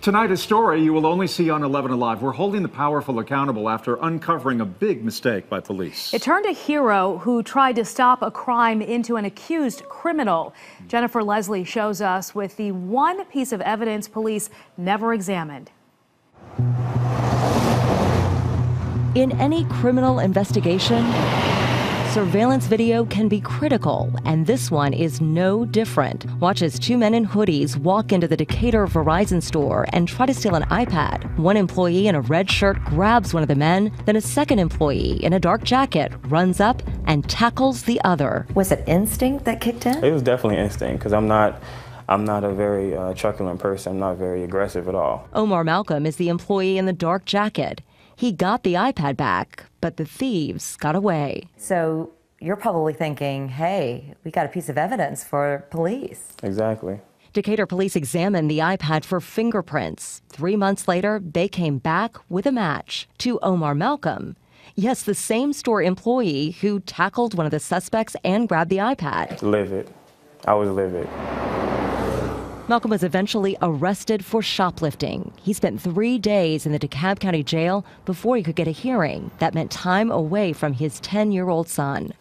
Tonight, a story you will only see on 11 Alive. We're holding the powerful accountable after uncovering a big mistake by police. It turned a hero who tried to stop a crime into an accused criminal. Jennifer Leslie shows us with the one piece of evidence police never examined. In any criminal investigation, surveillance video can be critical, and this one is no different. Watch as two men in hoodies walk into the Decatur Verizon store and try to steal an iPad. One employee in a red shirt grabs one of the men, then a second employee in a dark jacket runs up and tackles the other. Was it instinct that kicked in? It was definitely instinct, because I'm not a very truculent person. I'm not very aggressive at all. Omar Malcolm is the employee in the dark jacket. He got the iPad back, but the thieves got away. So you're probably thinking, hey, we got a piece of evidence for police. Exactly. Decatur police examined the iPad for fingerprints. 3 months later, they came back with a match to Omar Malcolm. Yes, the same store employee who tackled one of the suspects and grabbed the iPad. Livid. I was livid. Malcolm was eventually arrested for shoplifting. He spent 3 days in the DeKalb County Jail before he could get a hearing. That meant time away from his 10-year-old son.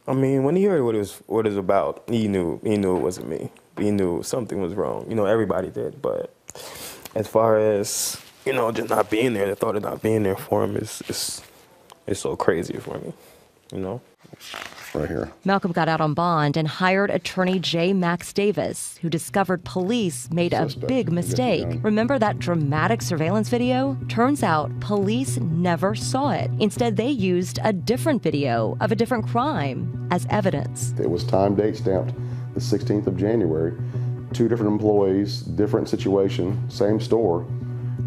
I mean, when he heard what it was about, he knew it wasn't me. He knew something was wrong. You know, everybody did. But as far as, just not being there, the thought of not being there for him is so crazy for me, Right here. Malcolm got out on bond and hired attorney J. Max Davis, who discovered police made a big mistake. Remember that dramatic surveillance video? Turns out police never saw it. Instead, they used a different video of a different crime as evidence. It was time date stamped the 16th of January. 2 different employees, different situation, same store,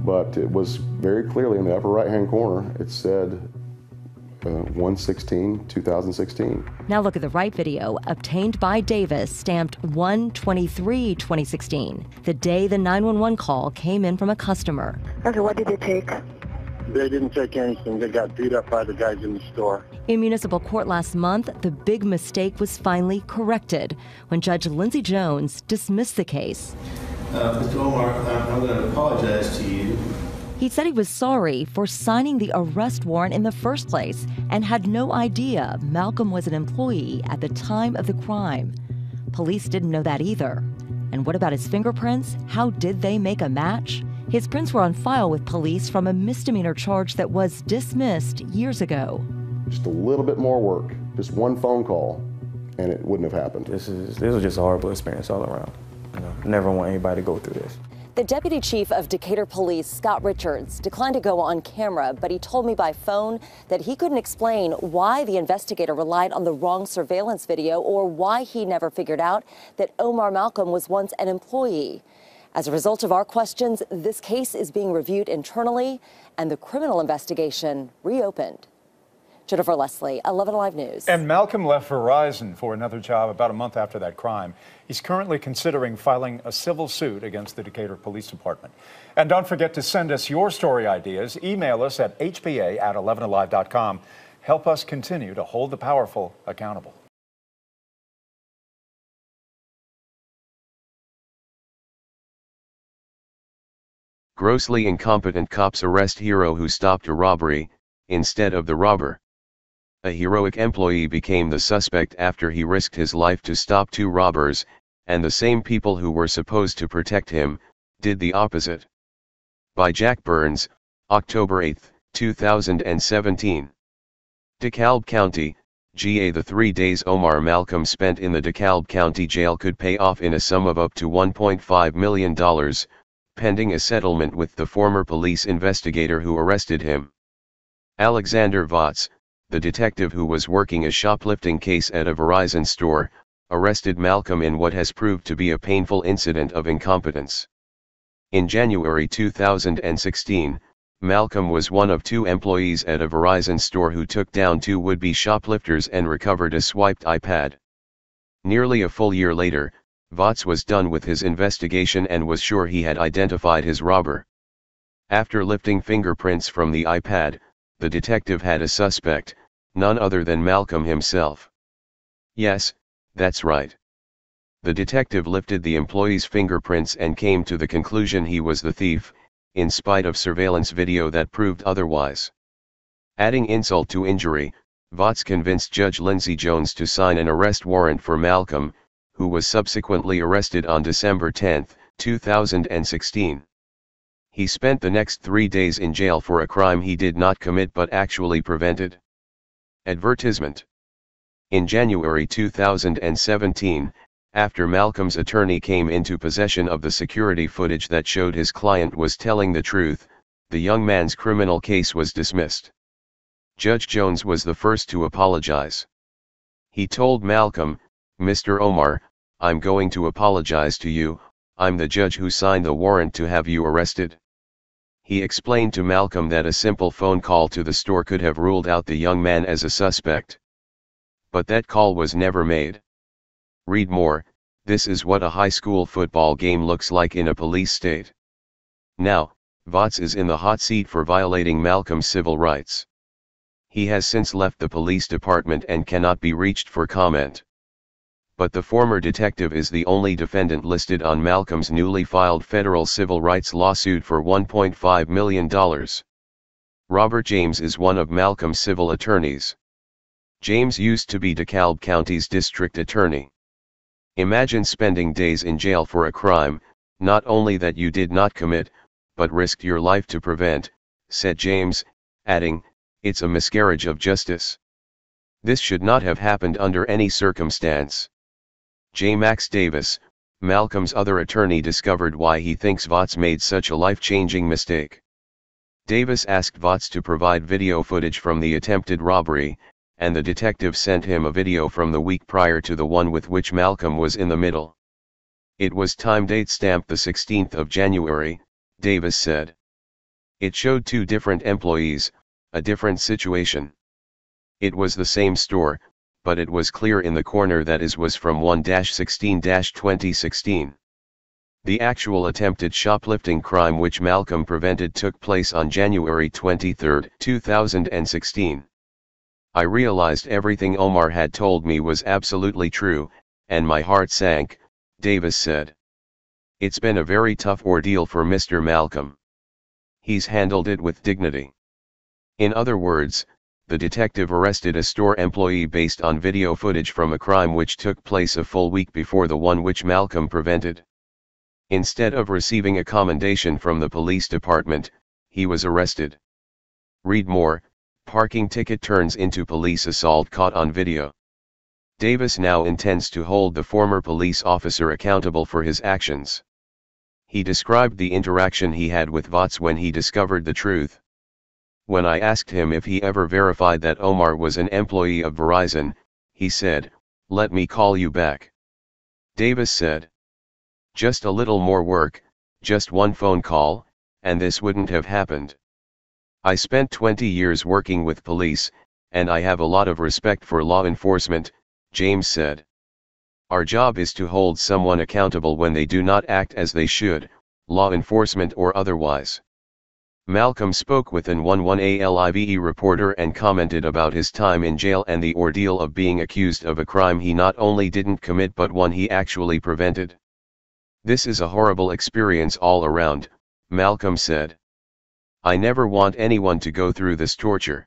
but it was very clearly in the upper right-hand corner. It said 1/16/2016. Now look at the right video, obtained by Davis, stamped 1/23/2016, the day the 911 call came in from a customer. Okay, what did they take? They didn't take anything. They got beat up by the guys in the store. In municipal court last month, the big mistake was finally corrected when Judge Lindsey Jones dismissed the case. Mr. Omar, I'm going to apologize to you. He said he was sorry for signing the arrest warrant in the first place and had no idea Malcolm was an employee at the time of the crime. Police didn't know that either. And what about his fingerprints? How did they make a match? His prints were on file with police from a misdemeanor charge that was dismissed years ago. Just a little bit more work, just one phone call, and it wouldn't have happened. This was just a horrible experience all around. Never want anybody to go through this. The deputy chief of Decatur Police, Scott Richards, declined to go on camera, but he told me by phone that he couldn't explain why the investigator relied on the wrong surveillance video or why he never figured out that Omar Malcolm was once an employee. As a result of our questions, this case is being reviewed internally and the criminal investigation reopened. Jennifer Leslie, 11 Alive News. And Malcolm left Verizon for another job about a month after that crime. He's currently considering filing a civil suit against the Decatur Police Department. And don't forget to send us your story ideas. Email us at hba@11alive.com. Help us continue to hold the powerful accountable. Grossly incompetent cops arrest hero who stopped a robbery instead of the robber. A heroic employee became the suspect after he risked his life to stop 2 robbers, and the same people who were supposed to protect him did the opposite. By Jack Burns, October 8, 2017. DeKalb County, GA. The 3 days Omar Malcolm spent in the DeKalb County Jail could pay off in a sum of up to $1.5 million, pending a settlement with the former police investigator who arrested him. Alexander Votz, the detective who was working a shoplifting case at a Verizon store, arrested Malcolm in what has proved to be a painful incident of incompetence. In January 2016, Malcolm was one of 2 employees at a Verizon store who took down 2 would-be shoplifters and recovered a swiped iPad. Nearly a full year later, Votz was done with his investigation and was sure he had identified his robber. After lifting fingerprints from the iPad, the detective had a suspect, none other than Malcolm himself. Yes, that's right. The detective lifted the employee's fingerprints and came to the conclusion he was the thief, in spite of surveillance video that proved otherwise. Adding insult to injury, Watts convinced Judge Lindsey Jones to sign an arrest warrant for Malcolm, who was subsequently arrested on December 10, 2016. He spent the next 3 days in jail for a crime he did not commit but actually prevented. Advertisement. In January 2017, after Malcolm's attorney came into possession of the security footage that showed his client was telling the truth, the young man's criminal case was dismissed. Judge Jones was the first to apologize. He told Malcolm, "Mr. Omar, I'm going to apologize to you, I'm the judge who signed the warrant to have you arrested." He explained to Malcolm that a simple phone call to the store could have ruled out the young man as a suspect. But that call was never made. Read more. This is what a high school football game looks like in a police state. Now, Watts is in the hot seat for violating Malcolm's civil rights. He has since left the police department and cannot be reached for comment. But the former detective is the only defendant listed on Malcolm's newly filed federal civil rights lawsuit for $1.5 million. Robert James is one of Malcolm's civil attorneys. James used to be DeKalb County's district attorney. Imagine spending days in jail for a crime, not only that you did not commit, but risked your life to prevent, said James, adding, "It's a miscarriage of justice. This should not have happened under any circumstance." J. Max Davis, Malcolm's other attorney, discovered why he thinks Watts made such a life-changing mistake. Davis asked Watts to provide video footage from the attempted robbery, and the detective sent him a video from the week prior to the one with which Malcolm was in the middle. It was time-date stamped the 16th of January, Davis said. It showed two different employees, a different situation. It was the same store, but it was clear in the corner that it was from 1-16-2016. The actual attempted shoplifting crime which Malcolm prevented took place on January 23, 2016. I realized everything Omar had told me was absolutely true, and my heart sank, Davis said. It's been a very tough ordeal for Mr. Malcolm. He's handled it with dignity. In other words, the detective arrested a store employee based on video footage from a crime which took place a full week before the one which Malcolm prevented. Instead of receiving a commendation from the police department, he was arrested. Read more. Parking ticket turns into police assault caught on video. Davis now intends to hold the former police officer accountable for his actions. He described the interaction he had with Watts when he discovered the truth. When I asked him if he ever verified that Omar was an employee of Verizon, he said, "Let me call you back." Davis said. Just a little more work, just one phone call, and this wouldn't have happened. I spent 20 years working with police, and I have a lot of respect for law enforcement, James said. Our job is to hold someone accountable when they do not act as they should, law enforcement or otherwise. Malcolm spoke with an 11ALIVE reporter and commented about his time in jail and the ordeal of being accused of a crime he not only didn't commit but one he actually prevented. This is a horrible experience all around, Malcolm said. I never want anyone to go through this torture.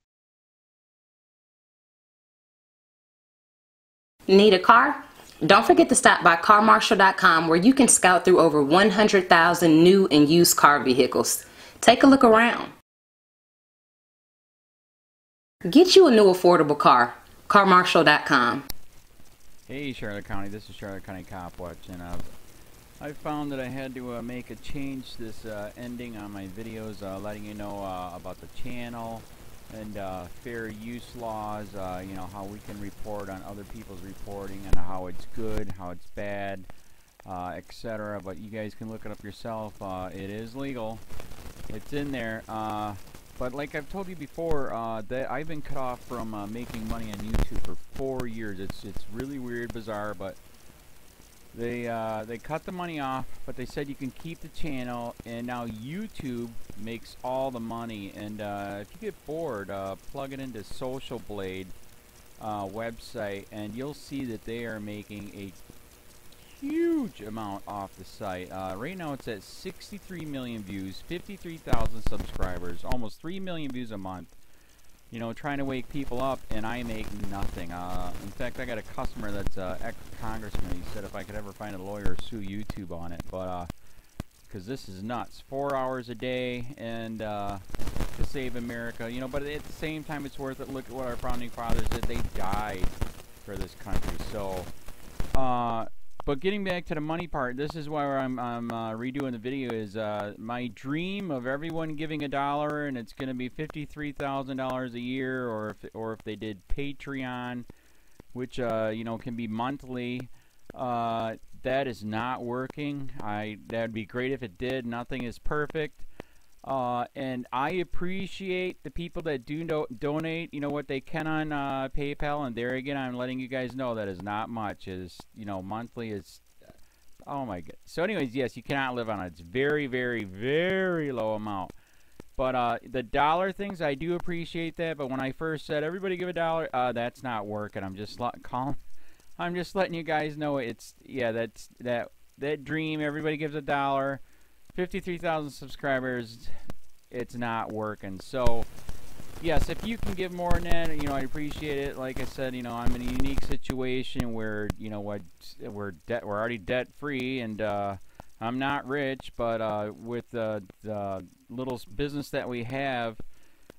Need a car? Don't forget to stop by carmarshal.com where you can scout through over 100,000 new and used car vehicles. Take a look around. Get you a new affordable car. carmarshal.com. Hey Charlotte County, this is Charlotte County COPWATCH, and I found that I had to make a change this ending on my videos, letting you know about the channel and fair use laws, you know, how we can report on other people's reporting and how it's good, how it's bad, etc. But you guys can look it up yourself. It is legal. It's in there. But like I've told you before, that I've been cut off from making money on YouTube for 4 years. It's really weird, bizarre, but they cut the money off, but they said you can keep the channel, and now YouTube makes all the money. And if you get bored, plug it into Social Blade website, and you'll see that they are making a huge amount off the site. Right now it's at 63 million views, 53,000 subscribers, almost 3 million views a month. You know, trying to wake people up, and I make nothing. In fact, I got a customer that's ex-congressman. He said if I could ever find a lawyer, sue YouTube on it. But because this is nuts. 4 hours a day, and to save America. You know, but at the same time, it's worth it. Look at what our founding fathers did. They died for this country. So, but getting back to the money part, this is why I'm redoing the video. Is my dream of everyone giving $1, and it's going to be $53,000 a year, or if they did Patreon, which you know, can be monthly. That is not working. That'd be great if it did. Nothing is perfect. And I appreciate the people that do donate, you know, what they can on PayPal. And there again, I'm letting you guys know that is not much. Is, you know, monthly is, oh my god. So anyways, yes, you cannot live on it. It's very, very, very low amount. But the dollar things, I do appreciate that. But when I first said everybody give $1, that's not working. I'm just letting you guys know it's, yeah, that dream. Everybody gives $1. 53,000 subscribers, it's not working. So, yes, if you can give more than that, you know, I appreciate it. Like I said, you know, I'm in a unique situation where, you know, we're already debt-free, and I'm not rich, but with the little business that we have,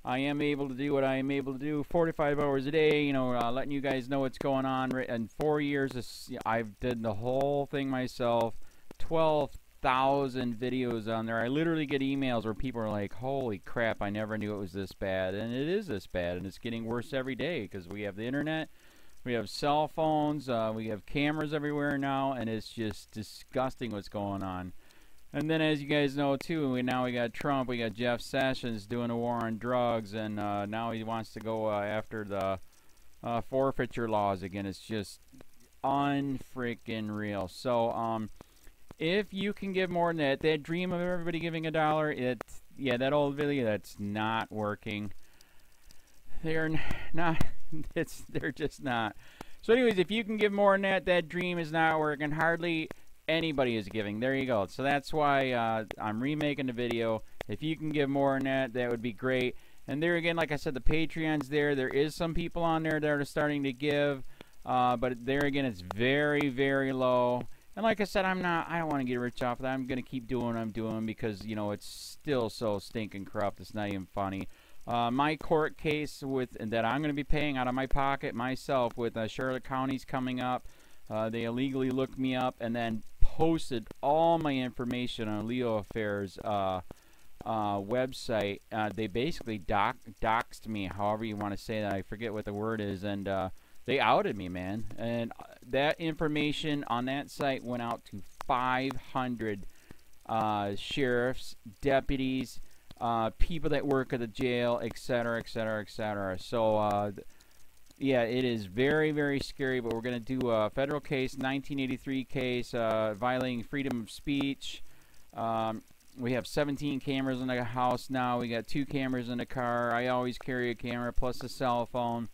I am able to do what I am able to do 45 hours a day, you know, letting you guys know what's going on. In 4 years, I've did the whole thing myself, 12,000 videos on there. I literally get emails where people are like, holy crap, I never knew it was this bad. And it is this bad, and it's getting worse every day because we have the internet, we have cell phones, we have cameras everywhere now, and it's just disgusting what's going on. And then, as you guys know too, now we got Trump, we got Jeff Sessions doing a war on drugs, and now he wants to go after the forfeiture laws again. It's just unfreaking real. So if you can give more than that dream of everybody giving $1, yeah, that old video, that's not working. They're not, they're just not. So anyways, if you can give more than that dream is not working. Hardly anybody is giving. There you go. So that's why I'm remaking the video. If you can give more than that would be great. And there again, like I said, the Patreon's there. There is some people on there that are starting to give, but there again, it's very, very low. And like I said, I don't want to get rich off of that. I'm going to keep doing what I'm doing because, you know, it's still so stinking corrupt. It's not even funny. My court case that I'm going to be paying out of my pocket myself with Charlotte County's coming up. They illegally looked me up and then posted all my information on LEOAFFAIRS website. They basically doxed me, however you want to say that. I forget what the word is, and they outed me, man. And that information on that site went out to 500 sheriffs, deputies, people that work at the jail, etc., etc., etc. So, yeah, it is very, very scary, but we're going to do a federal case, 1983 case, violating freedom of speech. We have 17 cameras in the house now. We got 2 cameras in the car. I always carry a camera plus a cell phone.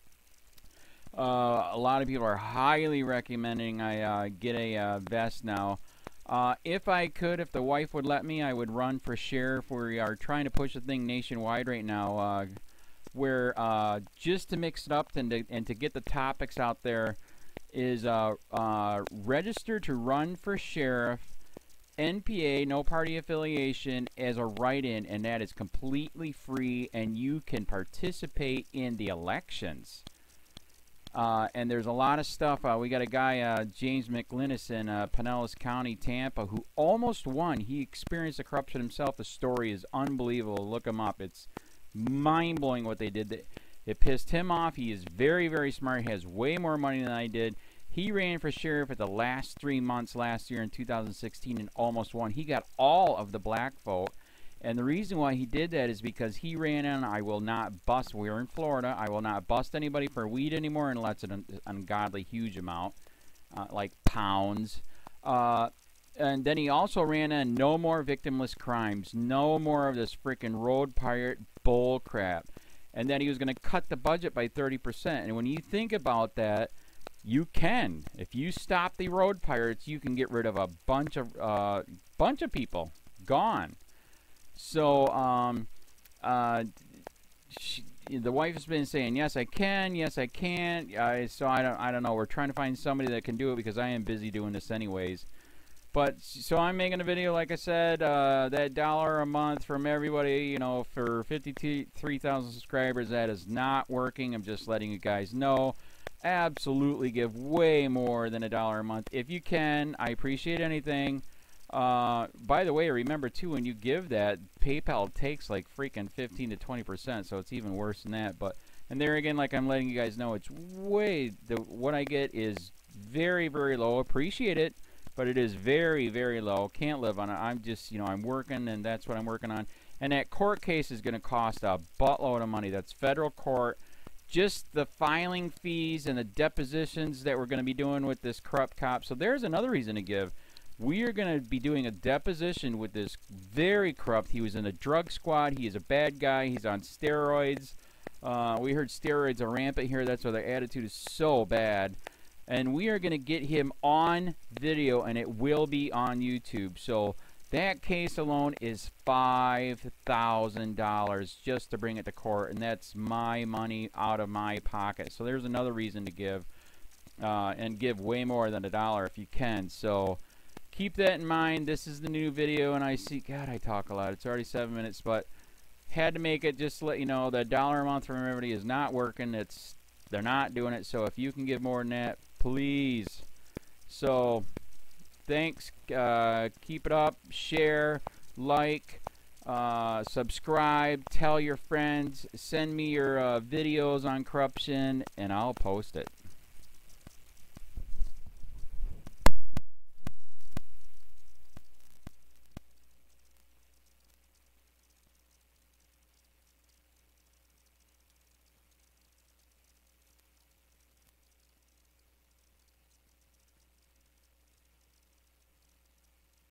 A lot of people are highly recommending I get a vest now. If I could, if the wife would let me, I would run for sheriff. We are trying to push the thing nationwide right now, where just to mix it up and to get the topics out there is register to run for sheriff, NPA, no party affiliation, as a write-in, and that is completely free, and you can participate in the elections. And there's a lot of stuff. We got a guy, James McLinnis in Pinellas County, Tampa, who almost won. He experienced the corruption himself. The story is unbelievable. Look him up. It's mind-blowing what they did. It pissed him off. He is very, very smart. He has way more money than I did. He ran for sheriff at the last 3 months last year in 2016 and almost won. He got all of the black vote. And the reason why he did that is because he ran on, I will not bust, we're in Florida, I will not bust anybody for weed anymore unless it's an ungodly huge amount, like pounds. And then he also ran on no more victimless crimes, no more of this freaking road pirate bull crap. And then he was going to cut the budget by 30%. And when you think about that, you can. If you stop the road pirates, you can get rid of a bunch of people. Gone. So, the wife has been saying, yes, I can, yes, I can't. So I don't know. We're trying to find somebody that can do it because I am busy doing this anyways. But, so I'm making a video, like I said, that $1 a month from everybody, you know, for 53,000 subscribers, that is not working. I'm just letting you guys know. Absolutely give way more than $1 a month. If you can, I appreciate anything. By the way, remember too, when you give that, PayPal takes like freaking 15 to 20%, so it's even worse than that. But, and there again, like I'm letting you guys know, it's way, what I get is very, very low. Appreciate it, but it is very, very low. Can't live on it. I'm just, you know, I'm working, and that's what I'm working on. And that court case is going to cost a buttload of money. That's federal court. Just the filing fees and the depositions that we're going to be doing with this corrupt cop. So there's another reason to give. We are going to be doing a deposition with this very corrupt. He was in a drug squad. He is a bad guy. He's on steroids. We heard steroids are rampant here. That's why their attitude is so bad. And we are going to get him on video, and it will be on YouTube. So that case alone is $5,000 just to bring it to court, and that's my money out of my pocket. So there's another reason to give, and give way more than $1 if you can. So keep that in mind. This is the new video, and I see, God, I talk a lot. It's already 7 minutes, but had to make it just to let you know that $1 a month from everybody is not working. They're not doing it. So if you can give more than that, please. So thanks. Keep it up. Share, like, subscribe, tell your friends, send me your videos on corruption, and I'll post it.